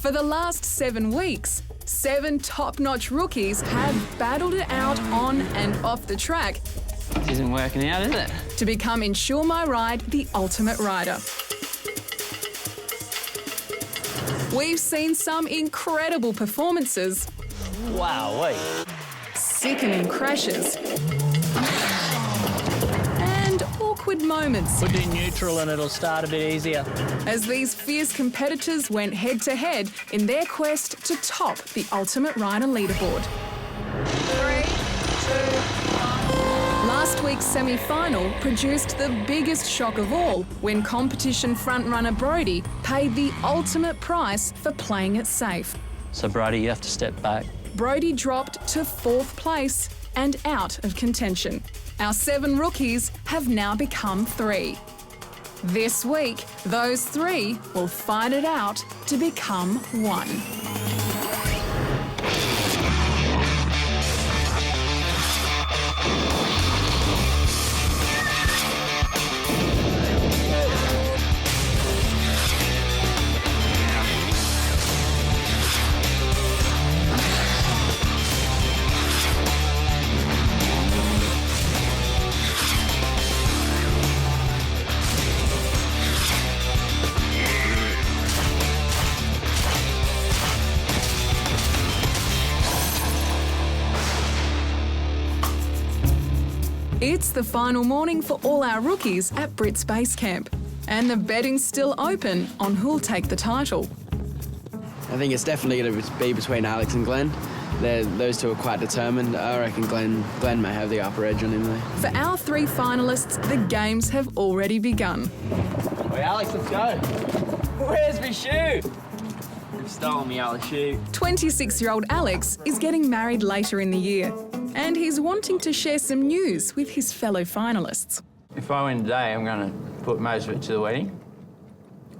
For the last 7 weeks, 7 top-notch rookies have battled it out on and off the track. This isn't working out, is it? To become InsureMyRide, the ultimate rider. We've seen some incredible performances. Wow, Sickening crashes. And awkward moments. Put it in neutral and it'll start a bit easier. As these fierce competitors went head-to-head in their quest to top the ultimate rider leaderboard. 3, 2, 1. Last week's semi-final produced the biggest shock of all when competition frontrunner Brody paid the ultimate price for playing it safe. So, Brody, you have to step back. Brody dropped to 4th place and out of contention. Our 7 rookies have now become 3. This week, those 3 will fight it out to become 1. It's the final morning for all our rookies at Brit's Base Camp, and the betting's still open on who'll take the title. I think it's definitely going to be between Alex and Glenn. Those two are quite determined. I reckon Glenn may have the upper edge on him though. For our 3 finalists, the games have already begun. Hey, Alex, let's go. Where's my shoe? You've stolen me Alex's shoe. 26-year-old Alex is getting married later in the year, and he's wanting to share some news with his fellow finalists. If I win today, I'm going to put most of it to the wedding.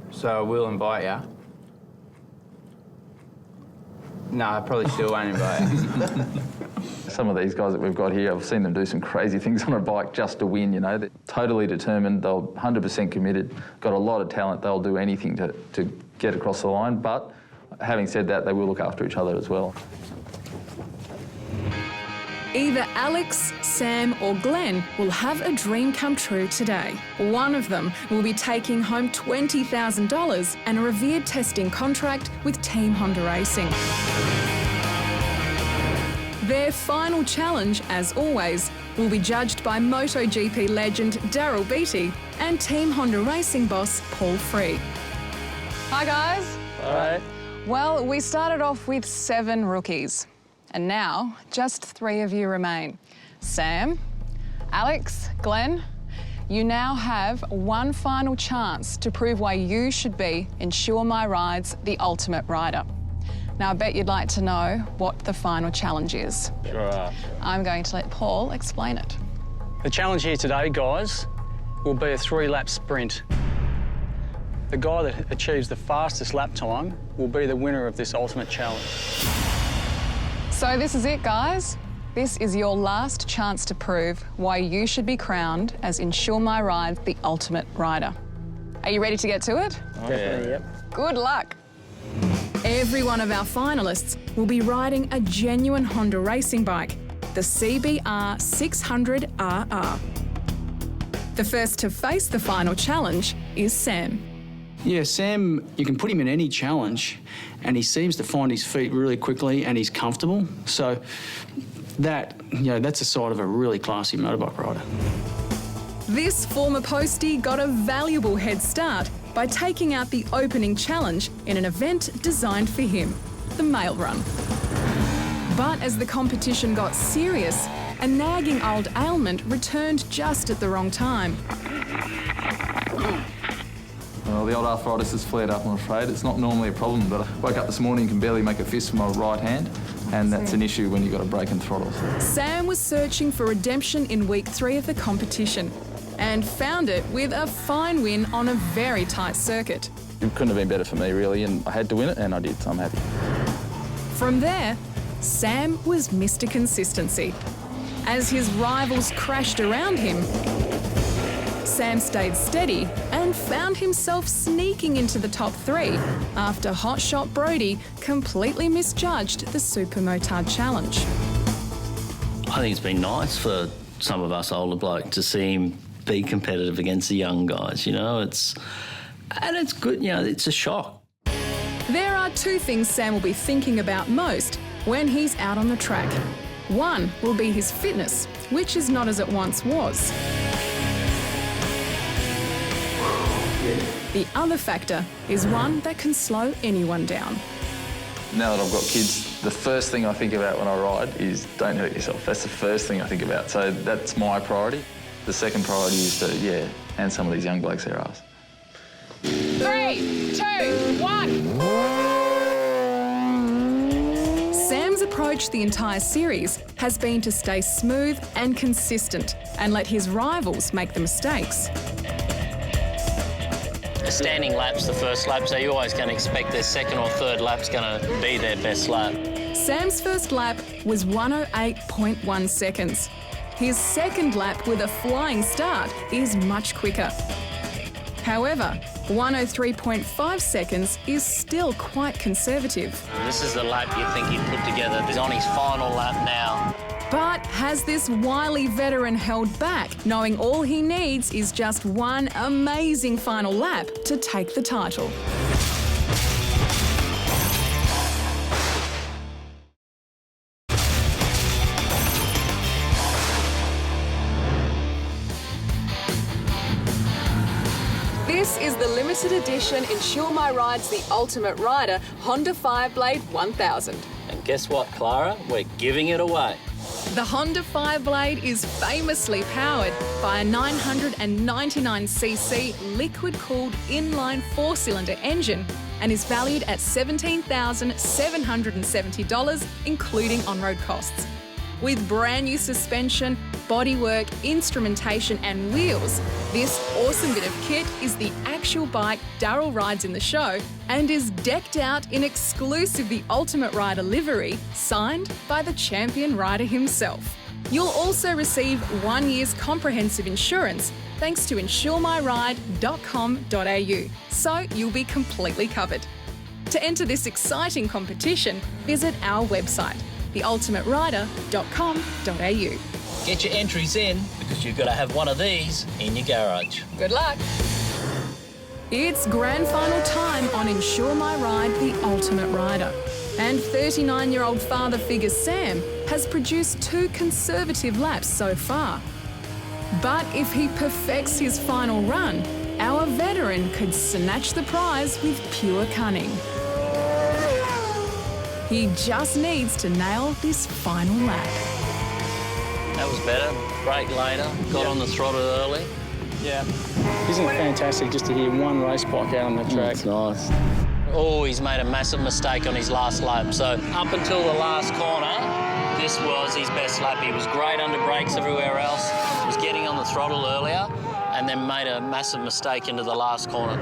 So I will invite you. No, I probably still won't invite you. Some of these guys that we've got here, I've seen them do some crazy things on a bike just to win, you know. They're totally determined, they're 100% committed, got a lot of talent, they'll do anything to get across the line. But having said that, they will look after each other as well. Either Alex, Sam or Glenn will have a dream come true today. One of them will be taking home $20,000 and a revered testing contract with Team Honda Racing. Their final challenge, as always, will be judged by Moto GP legend Daryl Beattie and Team Honda Racing boss Paul Free. Hi guys. All right. Well, we started off with 7 rookies. And now, just 3 of you remain. Sam, Alex, Glenn, you now have one final chance to prove why you should be InsureMyRide's the ultimate rider. Now, I bet you'd like to know what the final challenge is. Sure. I'm going to let Paul explain it. The challenge here today, guys, will be a 3-lap sprint. The guy that achieves the fastest lap time will be the winner of this ultimate challenge. So this is it, guys. This is your last chance to prove why you should be crowned as InsureMyRide, the ultimate rider. Are you ready to get to it? Oh, yeah. Yep. Good luck. Every one of our finalists will be riding a genuine Honda racing bike, the CBR 600RR. The first to face the final challenge is Sam. Yeah, Sam, you can put him in any challenge and he seems to find his feet really quickly and he's comfortable. So that, that's a side of a really classy motorbike rider. This former postie got a valuable head start by taking out the opening challenge in an event designed for him, the Mail Run. But as the competition got serious, a nagging old ailment returned just at the wrong time. Well, the old arthritis has flared up, I'm afraid. It's not normally a problem, but I woke up this morning and can barely make a fist with my right hand, and that's an issue when you've got a broken throttle. Sam was searching for redemption in week 3 of the competition and found it with a fine win on a very tight circuit. It couldn't have been better for me, really, and I had to win it, and I did, so I'm happy. From there, Sam was Mr. Consistency. As his rivals crashed around him, Sam stayed steady and found himself sneaking into the top 3 after hotshot Brodie completely misjudged the Super Motard Challenge. I think it's been nice for some of us older blokes to see him be competitive against the young guys, you know. It's good, you know, it's a shock. There are 2 things Sam will be thinking about most when he's out on the track. One will be his fitness, which is not as it once was. The other factor is one that can slow anyone down. Now that I've got kids, the first thing I think about when I ride is don't hurt yourself. That's the first thing I think about. So that's my priority. The second priority is to, hand some of these young blokes their ass. 3, 2, 1. Sam's approach the entire series has been to stay smooth and consistent and let his rivals make the mistakes. Standing lap's the first lap, so you're always going to expect their second or third lap's going to be their best lap. Sam's first lap was 108.1 seconds. His second lap with a flying start is much quicker. However, 103.5 seconds is still quite conservative. This is the lap you think he'd put together. He's on his final lap now. But has this wily veteran held back, knowing all he needs is just one amazing final lap to take the title? This is the limited edition InsureMyRide's The Ultimate Rider Honda Fireblade 1000. And guess what, Clara? We're giving it away. The Honda Fireblade is famously powered by a 999cc liquid-cooled inline 4-cylinder engine and is valued at $17,770, including on-road costs. With brand new suspension, bodywork, instrumentation and wheels, this awesome bit of kit is the actual bike Daryl rides in the show and is decked out in exclusive The Ultimate Rider livery, signed by the champion rider himself. You'll also receive 1 year's comprehensive insurance thanks to InsureMyRide.com.au, so you'll be completely covered. To enter this exciting competition, visit our website, theultimaterider.com.au. Get your entries in, because you've got to have one of these in your garage. Good luck. It's grand final time on Insure My Ride, The Ultimate Rider. And 39-year-old father figure Sam has produced 2 conservative laps so far. But if he perfects his final run, our veteran could snatch the prize with pure cunning. He just needs to nail this final lap. That was better. Brake later. Got on the throttle early. Yeah. Isn't it fantastic just to hear one race bike out on the track? It's nice. Oh, he's made a massive mistake on his last lap. So up until the last corner, this was his best lap. He was great under brakes everywhere else. He was getting on the throttle earlier and then made a massive mistake into the last corner.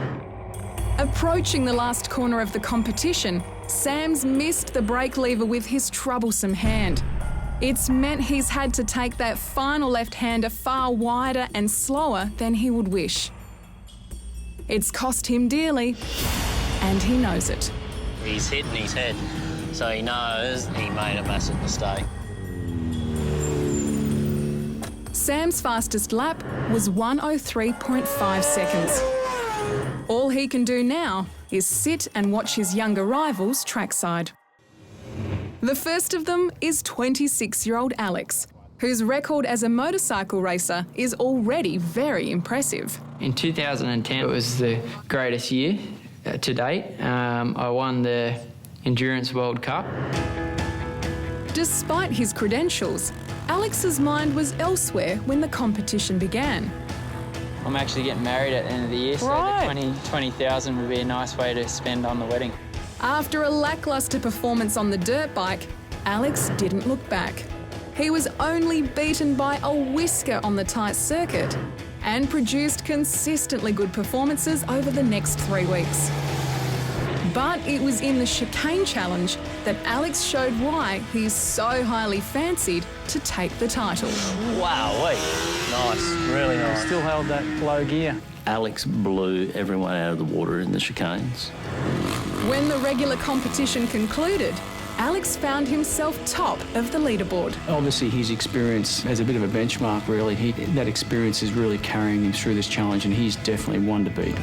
Approaching the last corner of the competition, Sam's missed the brake lever with his troublesome hand. It's meant he's had to take that final left-hander far wider and slower than he would wish. It's cost him dearly, and he knows it. He's hitting his head, so he knows he made a massive mistake. Sam's fastest lap was 103.5 seconds. All he can do now is sit and watch his younger rivals trackside. The first of them is 26-year-old Alex, whose record as a motorcycle racer is already very impressive. In 2010, it was the greatest year to date. I won the Endurance World Cup. Despite his credentials, Alex's mind was elsewhere when the competition began. I'm actually getting married at the end of the year, so Right. the 20,000 would be a nice way to spend on the wedding. After a lacklustre performance on the dirt bike, Alex didn't look back. He was only beaten by a whisker on the tight circuit and produced consistently good performances over the next 3 weeks. But it was in the chicane challenge that Alex showed why he's so highly fancied to take the title. Wow, nice, really nice. Still held that low gear. Alex blew everyone out of the water in the chicanes. When the regular competition concluded, Alex found himself top of the leaderboard. Obviously, his experience as a bit of a benchmark, really. That experience is really carrying him through this challenge, and he's definitely one to beat.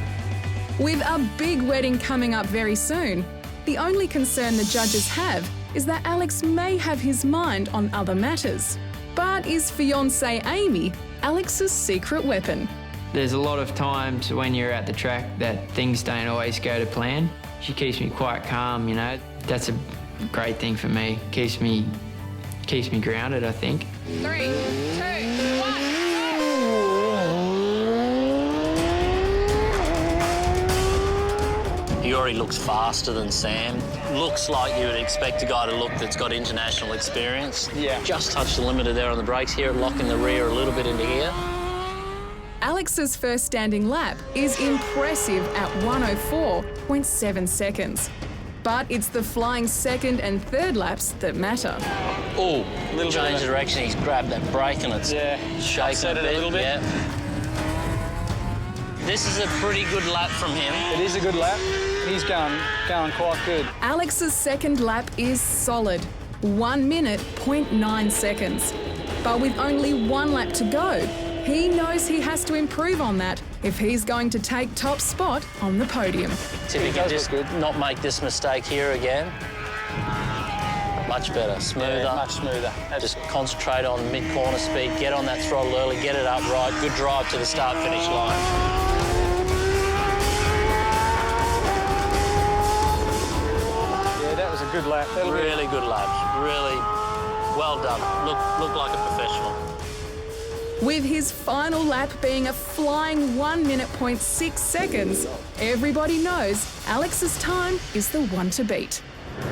With a big wedding coming up very soon, the only concern the judges have is that Alex may have his mind on other matters. But is fiancée Amy Alex's secret weapon? There's a lot of times when you're at the track that things don't always go to plan. She keeps me quite calm, you know. That's a great thing for me. Keeps me grounded, I think. 3, 2, 1. He already looks faster than Sam. Looks like you would expect a guy to look that's got international experience. Yeah. Just touched the limiter there on the brakes here, locking the rear a little bit into gear. Alex's first standing lap is impressive at 104.7 seconds. But it's the flying second and third laps that matter. Oh, change of direction. He's grabbed that brake and it's shaking a bit. A little bit. Yeah. This is a pretty good lap from him. It is a good lap. He's going quite good. Alex's second lap is solid, 1 minute, 0.9 seconds. But with only 1 lap to go, he knows he has to improve on that if he's going to take top spot on the podium. See if he can just not make this mistake here again. Much better, smoother. Yeah, much smoother. Just concentrate on mid-corner speed, get on that throttle early, get it up right, good drive to the start-finish line. Yeah, that was a good lap. Really good lap, really well done. Look like a professional. With his final lap being a flying 1 minute, 0.6 seconds, everybody knows Alex's time is the one to beat.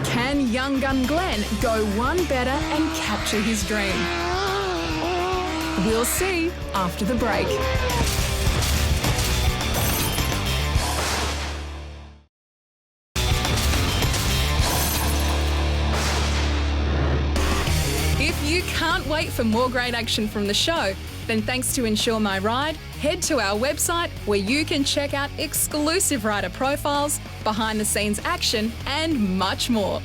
Can young gun Glenn go one better and capture his dream? We'll see after the break. If you can't wait for more great action from the show, then thanks to InsureMyRide, head to our website where you can check out exclusive rider profiles, behind-the-scenes action, and much more.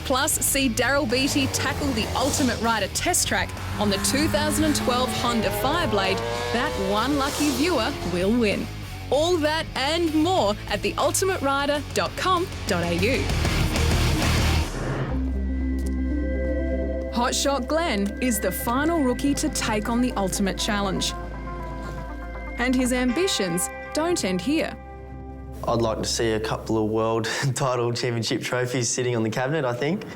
Plus, see Daryl Beattie tackle the ultimate rider test track on the 2012 Honda Fireblade. That one lucky viewer will win. All that and more at theultimaterider.com.au. Hotshot Glenn is the final rookie to take on the ultimate challenge. And his ambitions don't end here. I'd like to see a couple of world title championship trophies sitting on the cabinet, I think.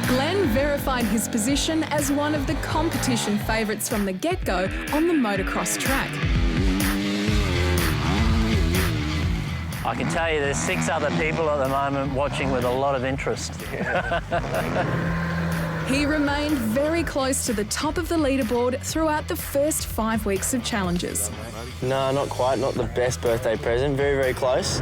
Glenn verified his position as one of the competition favourites from the get-go on the motocross track. I can tell you there's 6 other people at the moment watching with a lot of interest. He remained very close to the top of the leaderboard throughout the first 5 weeks of challenges. No, not quite. Not the best birthday present. Very, very close.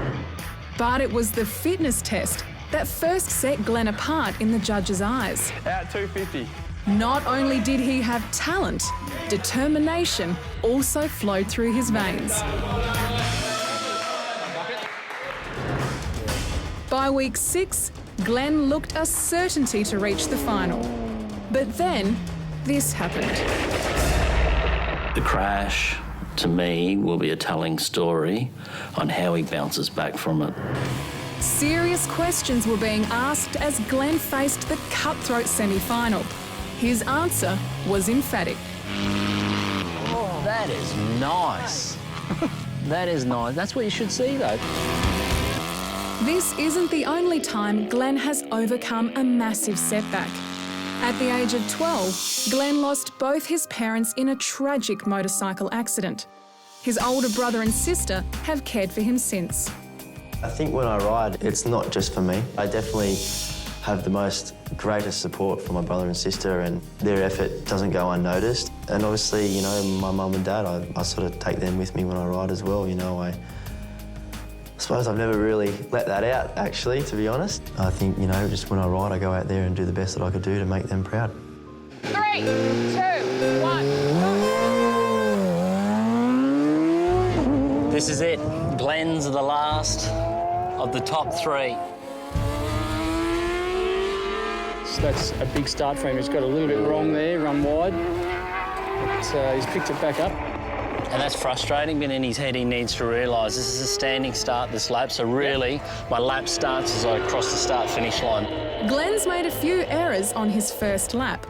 But it was the fitness test that first set Glenn apart in the judges' eyes. Out 250. Not only did he have talent, determination also flowed through his veins. By week 6, Glenn looked a certainty to reach the final. But then, this happened. The crash, to me, will be a telling story on how he bounces back from it. Serious questions were being asked as Glenn faced the cutthroat semi-final. His answer was emphatic. Oh, that is nice. That is nice. That's what you should see, though. This isn't the only time Glenn has overcome a massive setback. At the age of 12, Glenn lost both his parents in a tragic motorcycle accident. His older brother and sister have cared for him since. I think when I ride, it's not just for me. I definitely have the greatest support from my brother and sister, and their effort doesn't go unnoticed. And obviously, you know, my mum and dad, I sort of take them with me when I ride as well. You know, I suppose I've never really let that out, actually, to be honest. I think, you know, just when I ride, I go out there and do the best that I could do to make them proud. 3, 2, 1, go! This is it. Glenn's the last of the top 3. So that's a big start for him. He's got a little bit wrong there, run wide. But, he's picked it back up. And that's frustrating, but in his head he needs to realise this is a standing start this lap, so really my lap starts as I cross the start-finish line. Glenn's made a few errors on his first lap,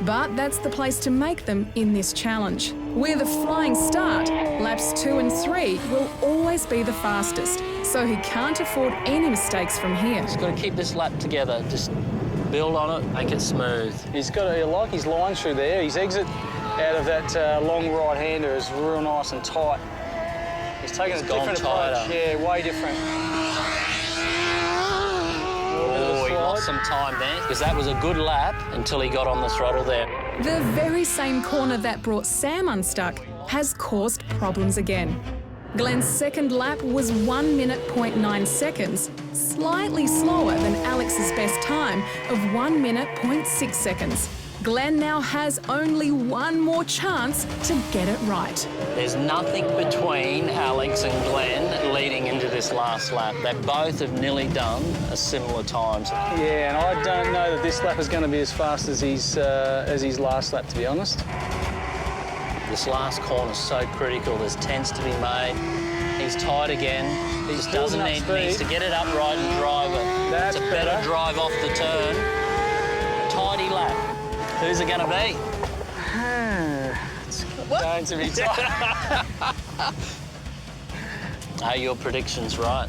but that's the place to make them in this challenge. With a flying start, laps 2 and 3 will always be the fastest, so he can't afford any mistakes from here. He's got to keep this lap together, just build on it, make it smooth. He's got to like his line through there. His exit out of that long right-hander is real nice and tight. He's taken a different approach. Yeah, way different. Oh, he lost some time there, because that was a good lap until he got on the throttle there. The very same corner that brought Sam unstuck has caused problems again. Glenn's second lap was 1 minute 0.9 seconds, slightly slower than Alex's best time of 1 minute 0.6 seconds. Glenn now has only one more chance to get it right. There's nothing between Alex and Glenn leading into this last lap. They both have nearly done a similar times. Yeah, and I don't know that this lap is going to be as fast as his last lap, to be honest. This last corner is so critical. There's tenths to be made. He's tight again. He just doesn't needs to get it upright and drive it. It's a better drive off the turn. Tidy lap. Who's it going to be? It's going to be tight. Are your predictions right?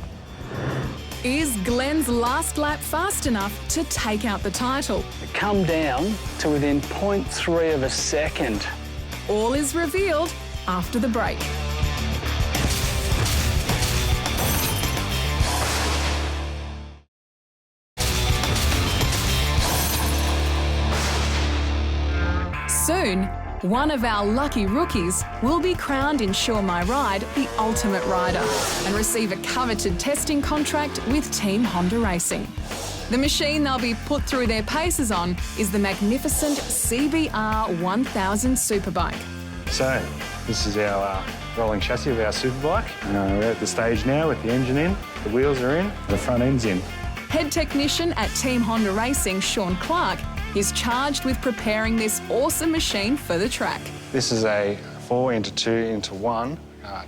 Is Glenn's last lap fast enough to take out the title? Come down to within 0.3 of a second. All is revealed after the break. Soon, one of our lucky rookies will be crowned Insure My Ride the ultimate rider and receive a coveted testing contract with Team Honda Racing. The machine they'll be put through their paces on is the magnificent CBR 1000 Superbike. So, this is our rolling chassis of our Superbike. We're at the stage now with the engine in, the wheels are in, the front end's in. Head technician at Team Honda Racing, Sean Clark, is charged with preparing this awesome machine for the track. This is a 4x2x1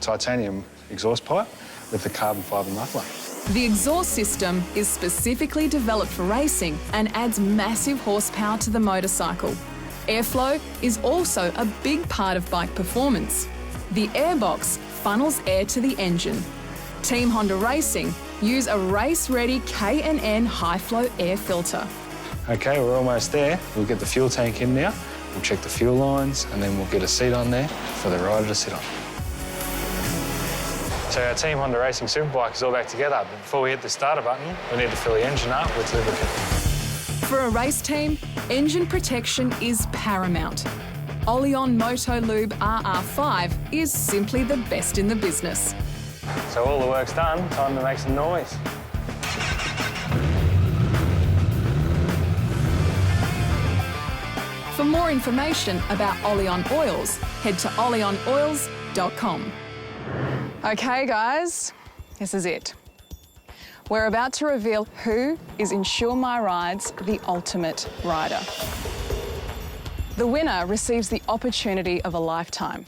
titanium exhaust pipe with a carbon fibre muffler. The exhaust system is specifically developed for racing and adds massive horsepower to the motorcycle. Airflow is also a big part of bike performance. The airbox funnels air to the engine. Team Honda Racing use a race-ready K&N high-flow air filter. OK, we're almost there. We'll get the fuel tank in now, we'll check the fuel lines, and then we'll get a seat on there for the rider to sit on. So our Team Honda Racing Superbike is all back together, but before we hit the starter button, we need to fill the engine up with lubricant. For a race team, engine protection is paramount. Oleon Moto Lube RR5 is simply the best in the business. So all the work's done, time to make some noise. For more information about Oleon Oils, head to oleonoils.com. Okay, guys, this is it. We're about to reveal who is Insure My Ride's the ultimate rider. The winner receives the opportunity of a lifetime,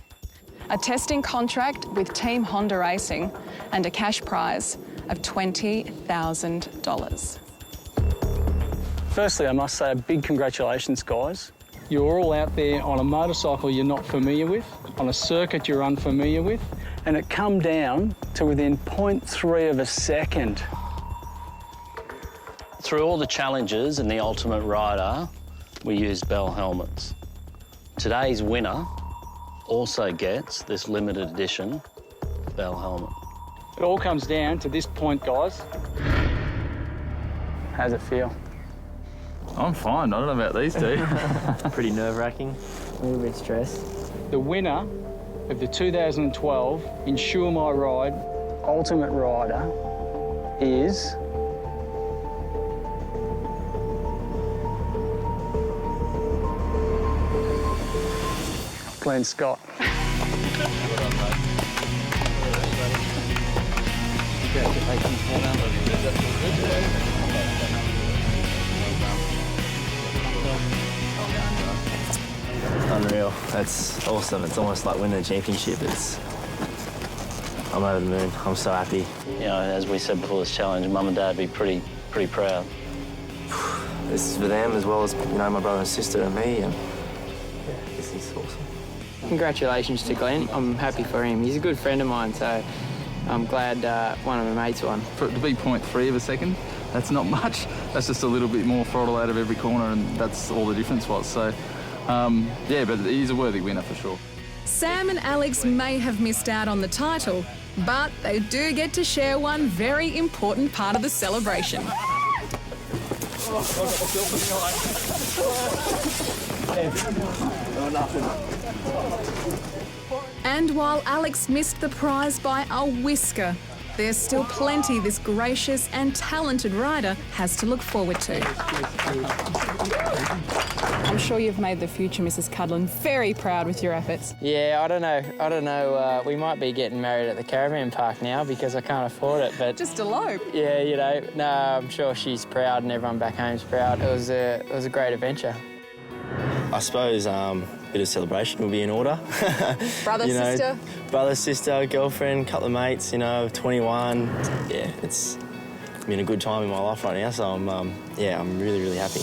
a testing contract with Team Honda Racing, and a cash prize of $20,000. Firstly, I must say a big congratulations, guys. You're all out there on a motorcycle you're not familiar with, on a circuit you're unfamiliar with, and it come down to within 0.3 of a second. Through all the challenges in the Ultimate Rider, we used Bell helmets. Today's winner also gets this limited edition Bell helmet. It all comes down to this point, guys. How's it feel? I'm fine. I don't know about these two. Pretty nerve-wracking. A little bit stressed. The winner of the 2012 Insure My Ride ultimate rider is Glenn Scott. Unreal. That's awesome. It's almost like winning a championship. I'm over the moon. I'm so happy. You know, as we said before this challenge, Mum and Dad would be pretty proud. This is for them as well as, you know, my brother and sister and me. And yeah, this is awesome. Congratulations to Glenn. I'm happy for him. He's a good friend of mine, so I'm glad one of my mates won. For it to be 0.3 of a second, that's not much. That's just a little bit more throttle out of every corner, and that's all the difference was. So, yeah, but he's a worthy winner for sure. Sam and Alex may have missed out on the title, but they do get to share one very important part of the celebration. And while Alex missed the prize by a whisker, there's still plenty this gracious and talented rider has to look forward to. I'm sure you've made the future Mrs. Cudlin very proud with your efforts. Yeah, I don't know. We might be getting married at the caravan park now because I can't afford it, but... Just elope. Yeah, you know, no, I'm sure she's proud and everyone back home's proud. It was a great adventure. I suppose a bit of celebration will be in order. Brother, you know, sister? Brother, sister, girlfriend, couple of mates, you know, 21. Yeah, it's been a good time in my life right now, so I'm really, really happy.